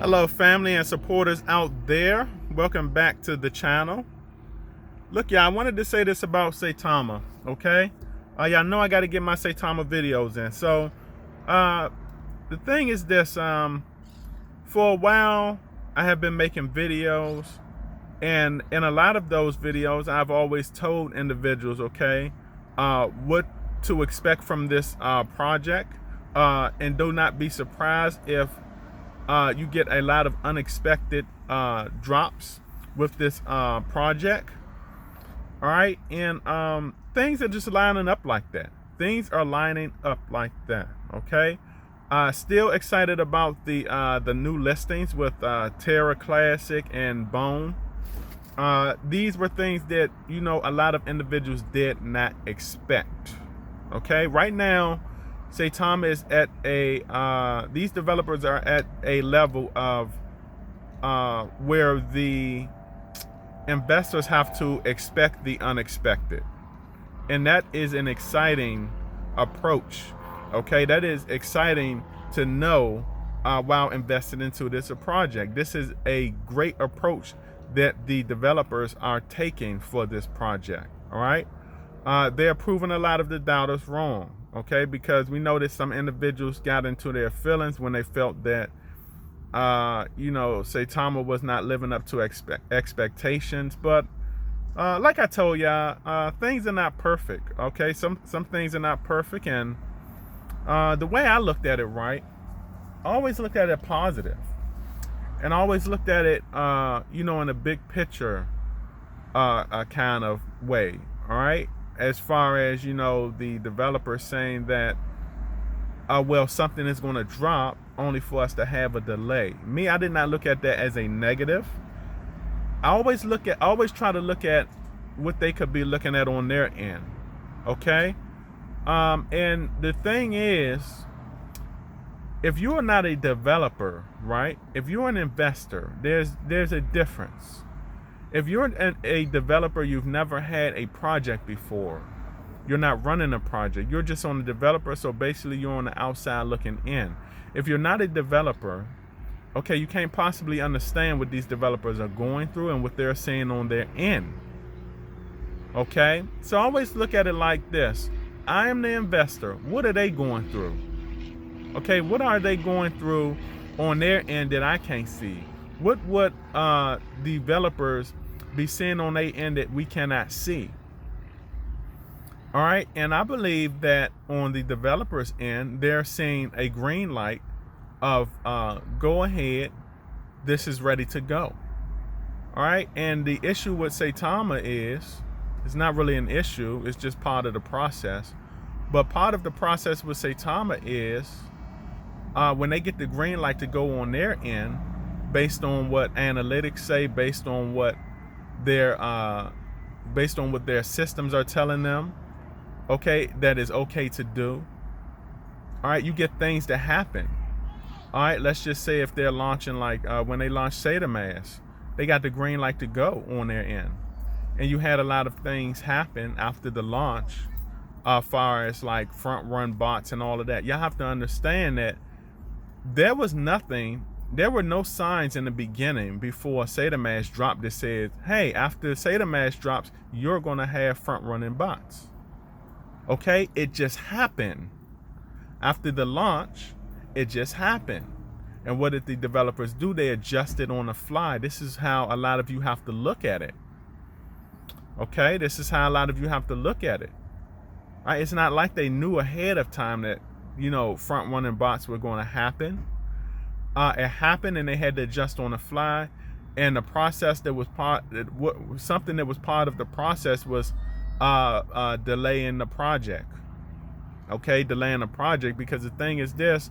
Hello family and supporters out there, welcome back to the channel. Look, y'all, I wanted to say this about Saitama, okay? Y'all know I got to get my Saitama videos in. So the thing is this, for a while I have been making videos, and in a lot of those videos I've always told individuals, okay, what to expect from this project, and do not be surprised if you get a lot of unexpected drops with this project. All right, and things are just lining up like that. Things are lining up like that. Okay, still excited about the new listings with Terra Classic and Bone. These were things that a lot of individuals did not expect. Okay, right now Saitama is at a these developers are at a level of where the investors have to expect the unexpected, and that is an exciting approach. Okay, that is exciting to know while investing into this project. This is a great approach that the developers are taking for this project. All right, they're proving a lot of the doubters wrong. Okay, because we noticed some individuals got into their feelings when they felt that Saitama was not living up to expectations. But like I told y'all, things are not perfect. Okay, some things are not perfect, and the way I looked at it, right, I always looked at it positive, and I always looked at it in a big picture kind of way. All right, as far as the developer saying that well, something is going to drop only for us to have a delay. Me, I did not look at that as a negative. I always try to look at what they could be looking at on their end. Okay, and the thing is, if you are not a developer, right, if you're an investor, there's a difference. If you're a developer, you've never had a project before. You're not running a project. You're just on the developer, so basically you're on the outside looking in. If you're not a developer, okay, you can't possibly understand what these developers are going through and what they're saying on their end. Okay? So always look at it like this. I am the investor. What are they going through? Okay, what are they going through on their end that I can't see? What would developers be seeing on their end that we cannot see? All right, and I believe that on the developers end, they're seeing a green light of go ahead, this is ready to go. All right, and the issue with Saitama is, it's not really an issue, it's just part of the process. But part of the process with Saitama is when they get the green light to go on their end, based on what analytics say, based on what their systems are telling them, okay, that is okay to do. All right, you get things to happen. All right, let's just say if they're launching, like when they launched Saitamask, they got the green light to go on their end, and you had a lot of things happen after the launch, as far as like front run bots and all of that. Y'all have to understand that there was nothing. There were no signs in the beginning before Saitamask dropped that said, hey, after Saitamask drops, you're going to have front running bots. Okay, it just happened. After the launch, it just happened. And what did the developers do? They adjusted on the fly. This is how a lot of you have to look at it. Okay, this is how a lot of you have to look at it. All right, it's not like they knew ahead of time that, front running bots were going to happen. It happened, and they had to adjust on the fly. And the process that was something that was part of the process was delaying the project. Okay, delaying the project, because the thing is this,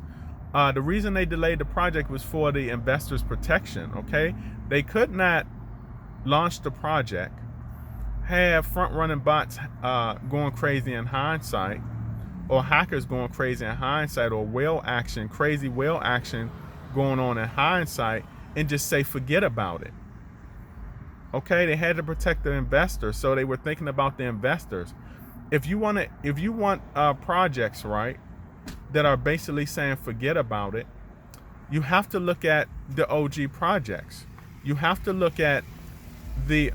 the reason they delayed the project was for the investors' protection. Okay, they could not launch the project, have front running bots going crazy in hindsight, or hackers going crazy in hindsight, or crazy whale action going on in hindsight, and just say forget about it. Okay, they had to protect the investors, so they were thinking about the investors. If you want projects, right, that are basically saying forget about it, You have to look at the OG projects. You have to look at the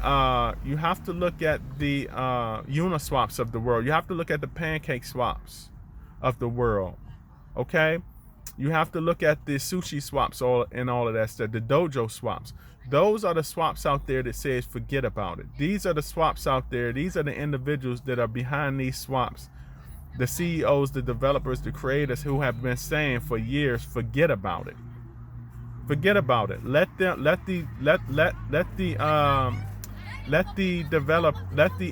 Uniswaps of the world. You have to look at the pancake swaps of the world. Okay? You have to look at the sushi swaps and all of that stuff, the dojo swaps. Those are the swaps out there that says forget about it. These are the swaps out there. These are the individuals that are behind these swaps. The CEOs, the developers, the creators who have been saying for years, forget about it. Forget about it. Let the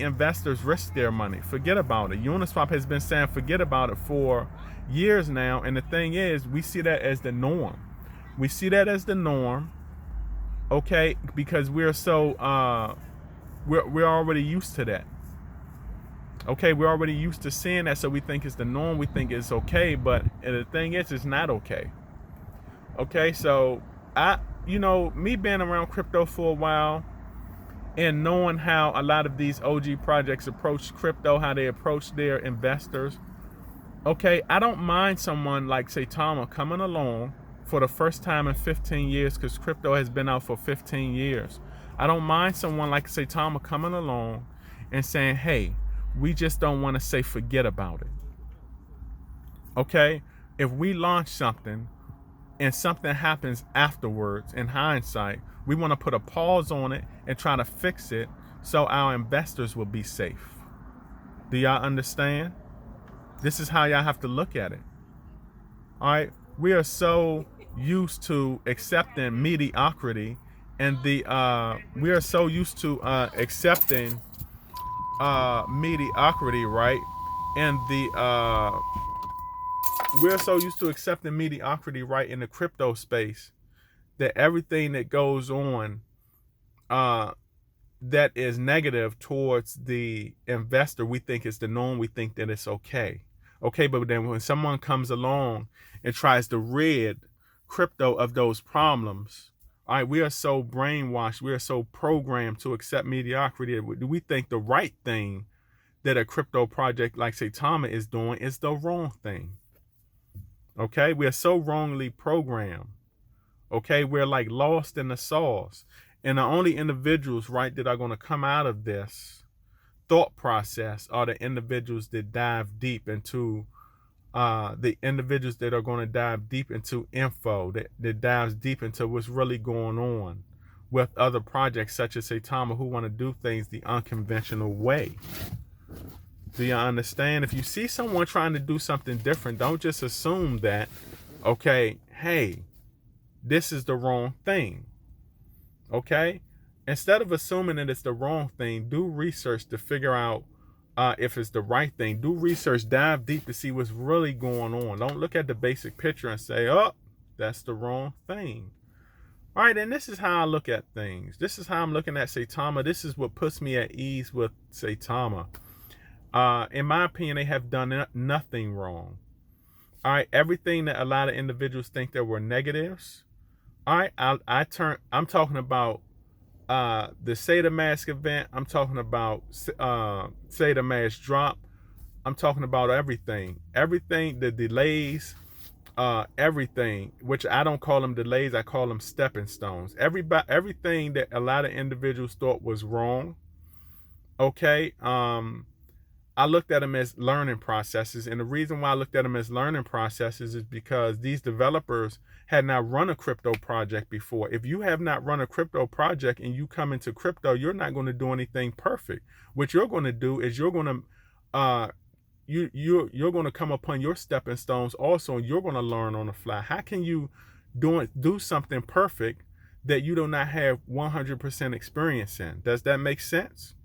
investors risk their money. Forget about it. Uniswap has been saying forget about it for years now, and the thing is, we see that as the norm. We see that as the norm, okay, because we're so we're already used to that. Okay, we're already used to seeing that, so we think it's the norm. We think it's okay, but the thing is, it's not okay. Okay, so me being around crypto for a while and knowing how a lot of these OG projects approach crypto, how they approach their investors. Okay, I don't mind someone like Saitama coming along for the first time in 15 years, because crypto has been out for 15 years. I don't mind someone like Saitama coming along and saying, hey, we just don't want to say forget about it. Okay, if we launch something and something happens afterwards, in hindsight, we want to put a pause on it and try to fix it so our investors will be safe. Do y'all understand? This is how y'all have to look at it. All right, we are so used to accepting mediocrity, and we are so used to accepting mediocrity, right? And we're so used to accepting mediocrity, right, in the crypto space, that everything that goes on that is negative towards the investor, we think is the norm. We think that it's okay. Okay, but then when someone comes along and tries to rid crypto of those problems, all right, we are so brainwashed, we are so programmed to accept mediocrity. We think the right thing that a crypto project like Saitama is doing is the wrong thing. Okay, we are so wrongly programmed. Okay, we're like lost in the sauce. And the only individuals, right, that are going to come out of this thought process are the individuals that dive deep into the individuals that are going to dive deep into info, that dives deep into what's really going on with other projects such as Saitama, who want to do things the unconventional way. Do you understand? If you see someone trying to do something different, don't just assume that, okay, hey, this is the wrong thing. Okay? Instead of assuming that it's the wrong thing, do research to figure out if it's the right thing. Do research, dive deep to see what's really going on. Don't look at the basic picture and say, oh, that's the wrong thing. All right, and this is how I look at things. This is how I'm looking at Saitama. This is what puts me at ease with Saitama. In my opinion, they have done nothing wrong. All right, everything that a lot of individuals think that were negatives. All right, I'm talking about the saitamask event. I'm talking about saitamask drop. I'm talking about everything, the delays, everything, which I don't call them delays, I call them stepping stones. Everything that a lot of individuals thought was wrong. Okay, I looked at them as learning processes, and the reason why I looked at them as learning processes is because these developers had not run a crypto project before. If you have not run a crypto project and you come into crypto, you're not going to do anything perfect. What you're going to do is you're going to come upon your stepping stones also, and you're going to learn on the fly. How can you do something perfect that you do not have 100% experience in? Does that make sense?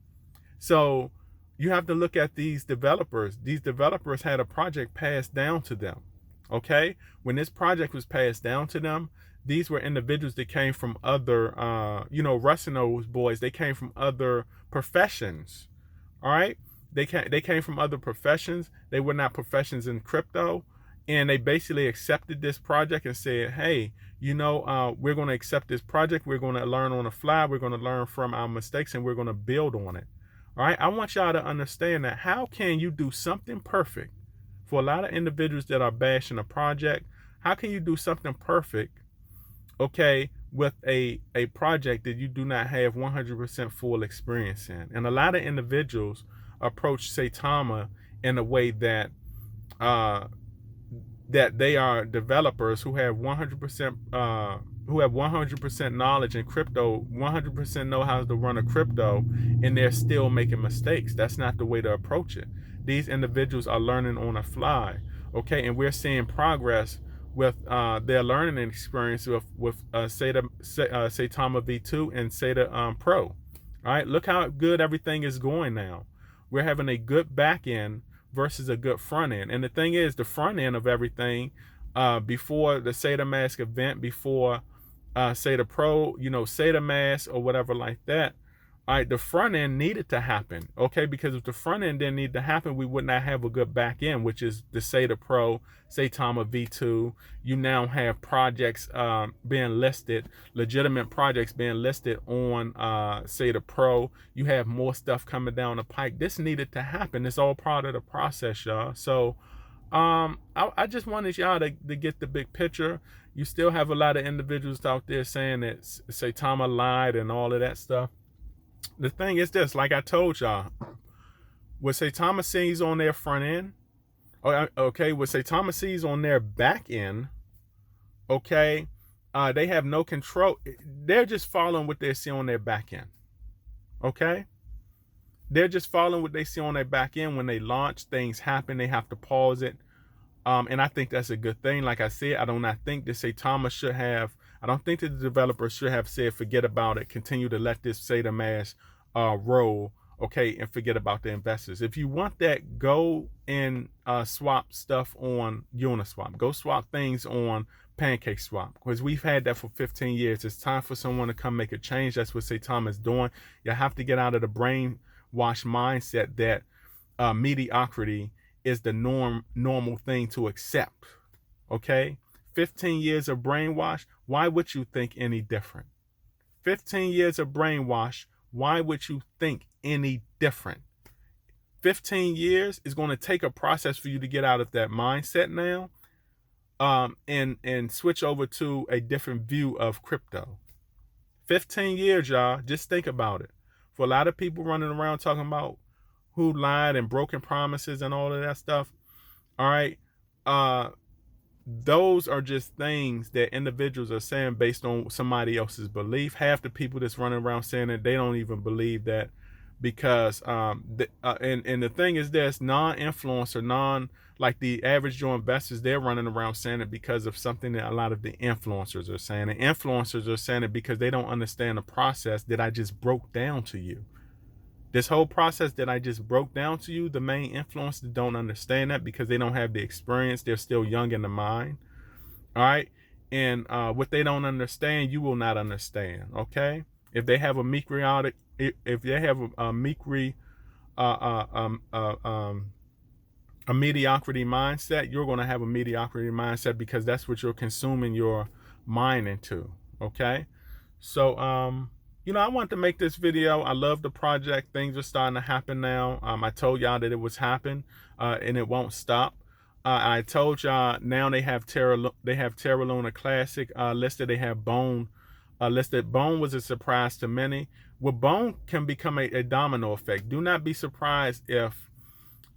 So you have to look at these developers. These developers had a project passed down to them. Okay? When this project was passed down to them, these were individuals that came from other, Russ and those boys, they came from other professions. All right? They came from other professions. They were not professions in crypto. And they basically accepted this project and said, hey, we're going to accept this project. We're going to learn on the fly. We're going to learn from our mistakes, and we're going to build on it. All right, I want y'all to understand that how can you do something perfect? For a lot of individuals that are bashing a project, how can you do something perfect okay, with a project that you do not have 100% full experience in. And a lot of individuals approach Saitama in a way that uh, that they are developers who have 100% who have 100% knowledge in crypto, 100% know how to run a crypto, and they're still making mistakes. That's not the way to approach it. These individuals are learning on the fly, okay, and we're seeing progress with their learning experience with Saitama V2 and Saita Pro. All right, look how good everything is going now. We're having a good back end versus a good front end. And the thing is, the front end of everything, before the saitamask event, before Saita Pro, saitamask or whatever like that, all right, the front end needed to happen, okay? Because if the front end didn't need to happen, we would not have a good back end, which is the Saita Pro, Saitama V2. You now have projects being listed, legitimate projects being listed on Saita Pro. You have more stuff coming down the pike. This needed to happen. It's all part of the process, y'all. So I just wanted y'all to get the big picture. You still have a lot of individuals out there saying that Saitama lied and all of that stuff. The thing is this, like I told y'all, what Saitama sees on their front end, okay, what Saitama sees on their back end, okay, they have no control. They're just following what they see on their back end, okay? They're just following what they see on their back end. When they launch, things happen. They have to pause it. And I think that's a good thing. Like I said, I do not think that Saitama should have, I don't think that the developers should have said, forget about it, continue to let this saitamask roll, okay, and forget about the investors. If you want that, go and swap stuff on Uniswap. Go swap things on PancakeSwap, because we've had that for 15 years. It's time for someone to come make a change. That's what Saitama is doing. You have to get out of the brainwash mindset that mediocrity is the normal thing to accept, okay? 15 years of brainwash, why would you think any different? 15 years of brainwash, why would you think any different? 15 years is going to take a process for you to get out of that mindset now, and switch over to a different view of crypto. 15 years, y'all, just think about it. For a lot of people running around talking about who lied and broken promises and all of that stuff, all right, those are just things that individuals are saying based on somebody else's belief. Half the people that's running around saying that, they don't even believe that, because and the thing is this, non-influencer, like the average Joe investors, they're running around saying it because of something that a lot of the influencers are saying. And influencers are saying it because they don't understand the process that I just broke down to you. This whole process that I just broke down to you, the main influencers don't understand that because they don't have the experience. They're still young in the mind. All right. And what they don't understand, you will not understand. Okay. If they have a mediocrity, if they have a mediocrity mindset, you're going to have a mediocrity mindset, because that's what you're consuming your mind into. Okay. So, I wanted to make this video. I love the project. Things are starting to happen now. I told y'all that it was happening, and it won't stop. I told y'all now they have Terra Luna Classic listed. They have Bone listed. Bone was a surprise to many. With Bone can become a domino effect. Do not be surprised if,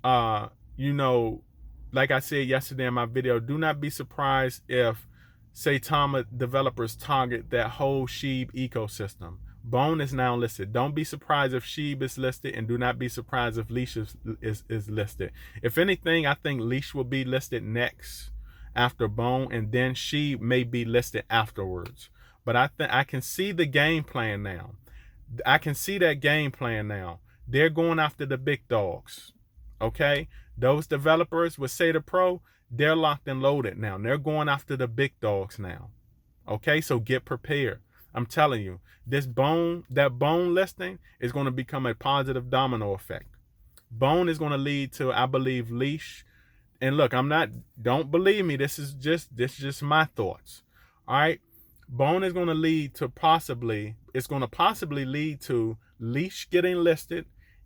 like I said yesterday in my video, do not be surprised if Saitama developers target that whole Sheeb ecosystem. Bone is now listed. Don't be surprised if Sheeb is listed, and do not be surprised if Leash is listed. If anything, I think Leash will be listed next after Bone, and then Sheeb may be listed afterwards. But I can see the game plan now. I can see that game plan now. They're going after the big dogs. Okay? Those developers with Saita Pro, they're locked and loaded now. They're going after the big dogs now. Okay? So get prepared. I'm telling you, that Bone listing is going to become a positive domino effect. Bone is going to lead to, I believe, Leash. And look, don't believe me. This is just my thoughts. All right. Bone is going to lead to possibly lead to Leash getting listed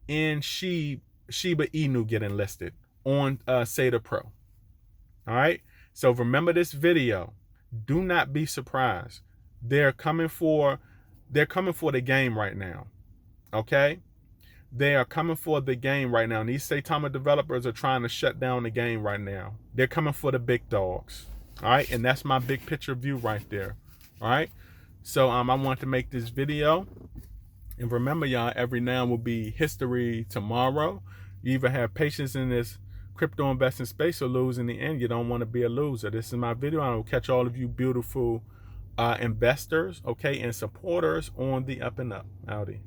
and Shiba Inu getting listed on Saita Pro. All right. So remember this video. Do not be surprised. They're coming for the game right now. Okay? They are coming for the game right now. And these Saitama developers are trying to shut down the game right now. They're coming for the big dogs. All right, and that's my big picture view right there. All right. So I wanted to make this video. And remember, y'all, every now will be history tomorrow. You either have patience in this crypto investing space or lose in the end. You don't want to be a loser. This is my video. I will catch all of you beautiful investors, okay, and supporters on the up and up. Howdy.